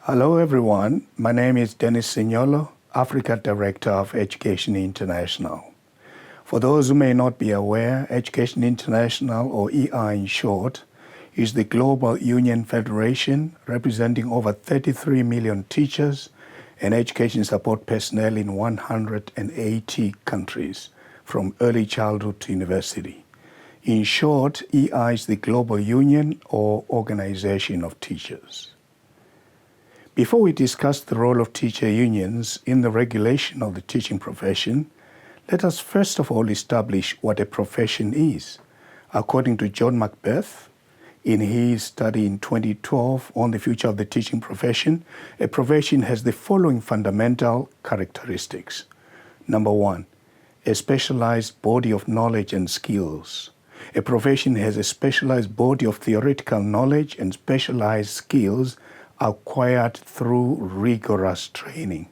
Hello everyone, my name is Sinyolo, Africa Director of Education International. For those who may not be aware, Education International, or EIA in short, is the global union federation representing over 33 million teachers and education support personnel in 180 countries, from early childhood to university. In short, EIA is the global union or organization of teachers. Before we discuss the role of teacher unions in the regulation of the teaching profession, let us first of all establish what a profession is. According to John Macbeth, in his study in 2012 on the future of the teaching profession, a profession has the following fundamental characteristics. Number one, a specialized body of knowledge and skills. A profession has a specialized body of theoretical knowledge and specialized skills acquired through rigorous training.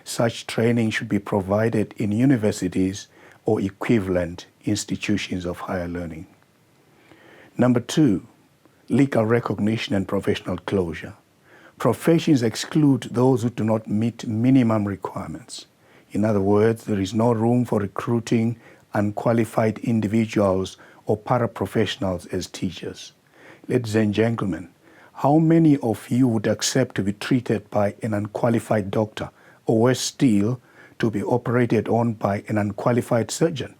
Such training should be provided in universities or equivalent institutions of higher learning. Number two, legal recognition and professional closure. Professions exclude those who do not meet minimum requirements. In other words, there is no room for recruiting unqualified individuals or paraprofessionals as teachers. Ladies and gentlemen, how many of you would accept to be treated by an unqualified doctor, or worse still, to be operated on by an unqualified surgeon?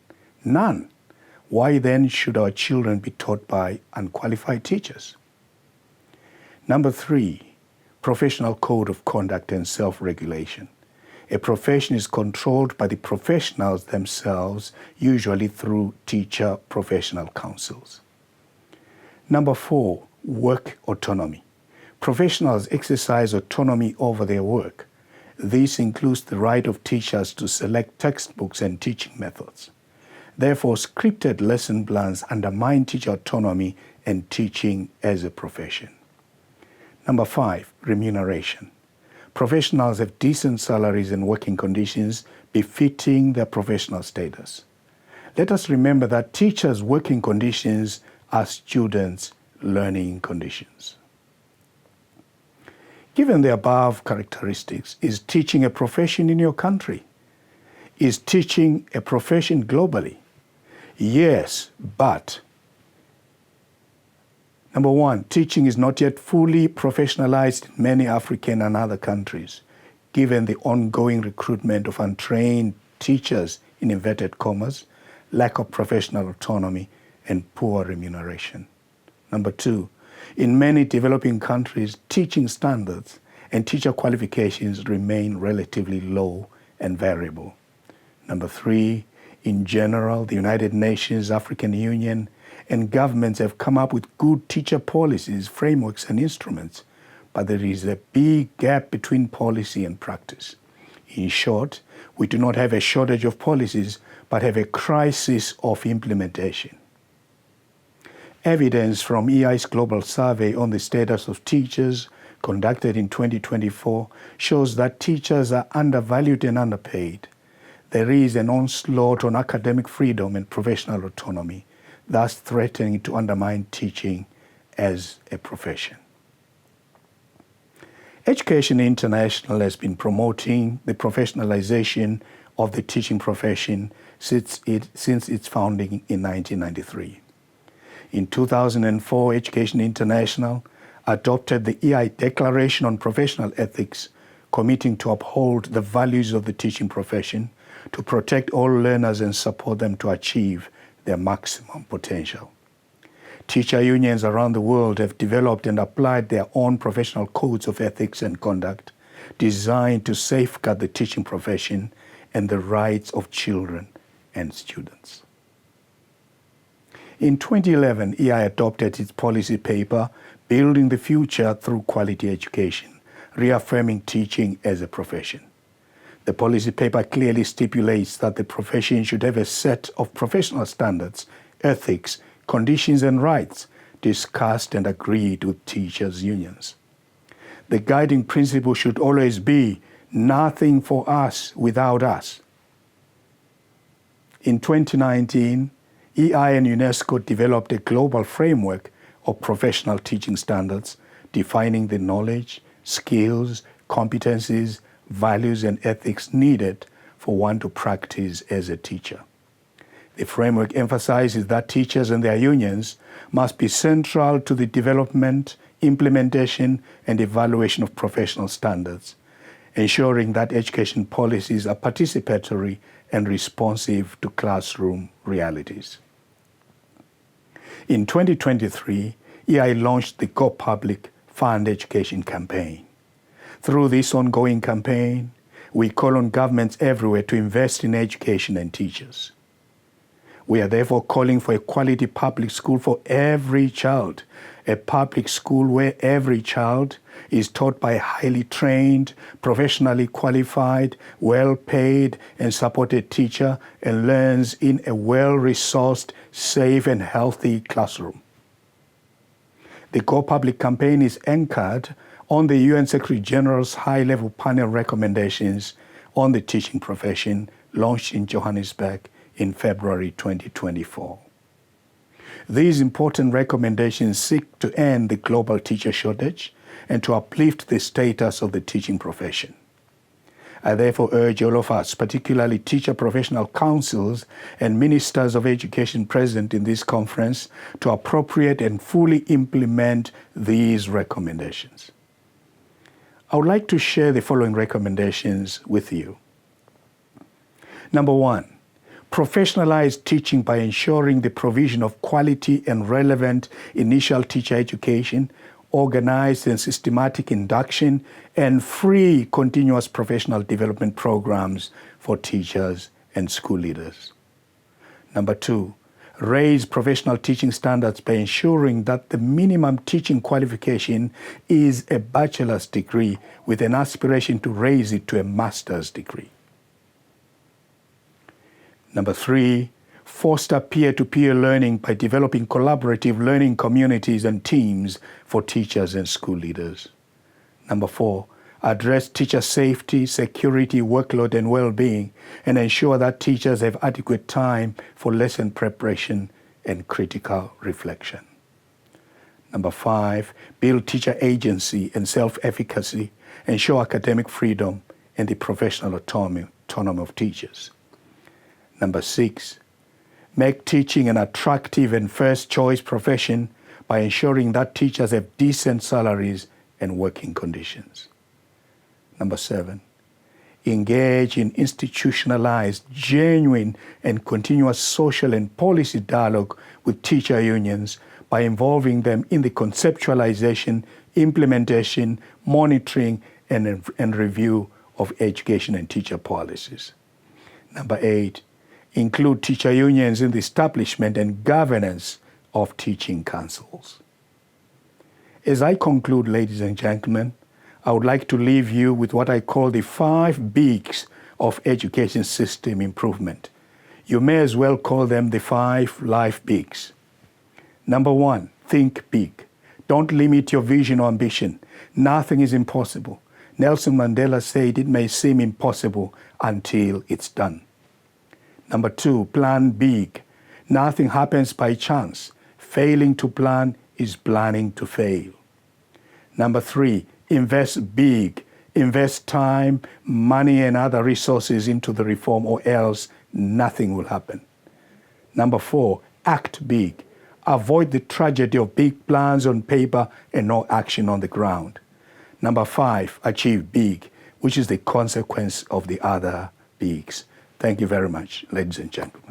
None. Why then should our children be taught by unqualified teachers? Number three, professional code of conduct and self-regulation. A profession is controlled by the professionals themselves, usually through teacher professional councils. Number four, work autonomy. Professionals exercise autonomy over their work. This includes the right of teachers to select textbooks and teaching methods. Therefore, scripted lesson plans undermine teacher autonomy and teaching as a profession. Number five, remuneration. Professionals have decent salaries and working conditions befitting their professional status. Let us remember that teachers' working conditions are students' learning conditions. Given the above characteristics, is teaching a profession in your country? Is teaching a profession globally? Yes, but number one, teaching is not yet fully professionalized in many African and other countries, given the ongoing recruitment of untrained teachers in inverted commas, lack of professional autonomy, and poor remuneration. Number two, in many developing countries, teaching standards and teacher qualifications remain relatively low and variable. Number three, in general, the United Nations, African Union, and governments have come up with good teacher policies, frameworks, and instruments, but there is a big gap between policy and practice. In short, we do not have a shortage of policies, but have a crisis of implementation. Evidence from EI's global survey on the status of teachers, conducted in 2024, shows that teachers are undervalued and underpaid. There is an onslaught on academic freedom and professional autonomy, thus threatening to undermine teaching as a profession. Education International has been promoting the professionalization of the teaching profession since its founding in 1993. In 2004, Education International adopted the EIA Declaration on Professional Ethics, committing to uphold the values of the teaching profession, to protect all learners and support them to achieve their maximum potential. Teacher unions around the world have developed and applied their own professional codes of ethics and conduct designed to safeguard the teaching profession and the rights of children and students. In 2011, EIA adopted its policy paper, Building the Future Through Quality Education, reaffirming teaching as a profession. The policy paper clearly stipulates that the profession should have a set of professional standards, ethics, conditions, and rights discussed and agreed with teachers' unions. The guiding principle should always be nothing for us without us. In 2019, EIA and UNESCO developed a global framework of professional teaching standards, defining the knowledge, skills, competencies, values, and ethics needed for one to practice as a teacher. The framework emphasizes that teachers and their unions must be central to the development, implementation, and evaluation of professional standards, ensuring that education policies are participatory and responsive to classroom realities. In 2023, EIA launched the Go Public Fund Education campaign. Through this ongoing campaign, we call on governments everywhere to invest in education and teachers. We are therefore calling for a quality public school for every child, a public school where every child is taught by a highly trained, professionally qualified, well-paid and supported teacher and learns in a well-resourced, safe and healthy classroom. The Go Public campaign is anchored on the UN Secretary General's high-level panel recommendations on the teaching profession launched in Johannesburg in February 2024. These important recommendations seek to end the global teacher shortage and to uplift the status of the teaching profession. I therefore urge all of us, particularly teacher professional councils and ministers of education present in this conference, to appropriate and fully implement these recommendations. I would like to share the following recommendations with you. Number one, professionalize teaching by ensuring the provision of quality and relevant initial teacher education, organized and systematic induction, and free continuous professional development programs for teachers and school leaders. Number two, raise professional teaching standards by ensuring that the minimum teaching qualification is a bachelor's degree with an aspiration to raise it to a master's degree. Number three, foster peer-to-peer learning by developing collaborative learning communities and teams for teachers and school leaders. Number four, address teacher safety, security, workload, and well-being, and ensure that teachers have adequate time for lesson preparation and critical reflection. Number five, build teacher agency and self-efficacy, ensure academic freedom and the professional autonomy of teachers. Number six, make teaching an attractive and first-choice profession by ensuring that teachers have decent salaries and working conditions. Number seven, engage in institutionalized, genuine, and continuous social and policy dialogue with teacher unions by involving them in the conceptualization, implementation, monitoring, and review of education and teacher policies. Number eight, include teacher unions in the establishment and governance of teaching councils. As I conclude, ladies and gentlemen, I would like to leave you with what I call the 5 bigs of education system improvement. You may as well call them the 5 life bigs. Number 1, think big. Don't limit your vision or ambition. Nothing is impossible. Nelson Mandela said it may seem impossible until it's done. Number 2, plan big. Nothing happens by chance. Failing to plan is planning to fail. Number 3, invest big. Invest time, money, and other resources into the reform, or else nothing will happen. Number 4, act big. Avoid the tragedy of big plans on paper and no action on the ground. Number 5, achieve big, which is the consequence of the other bigs. Thank you very much, ladies and gentlemen.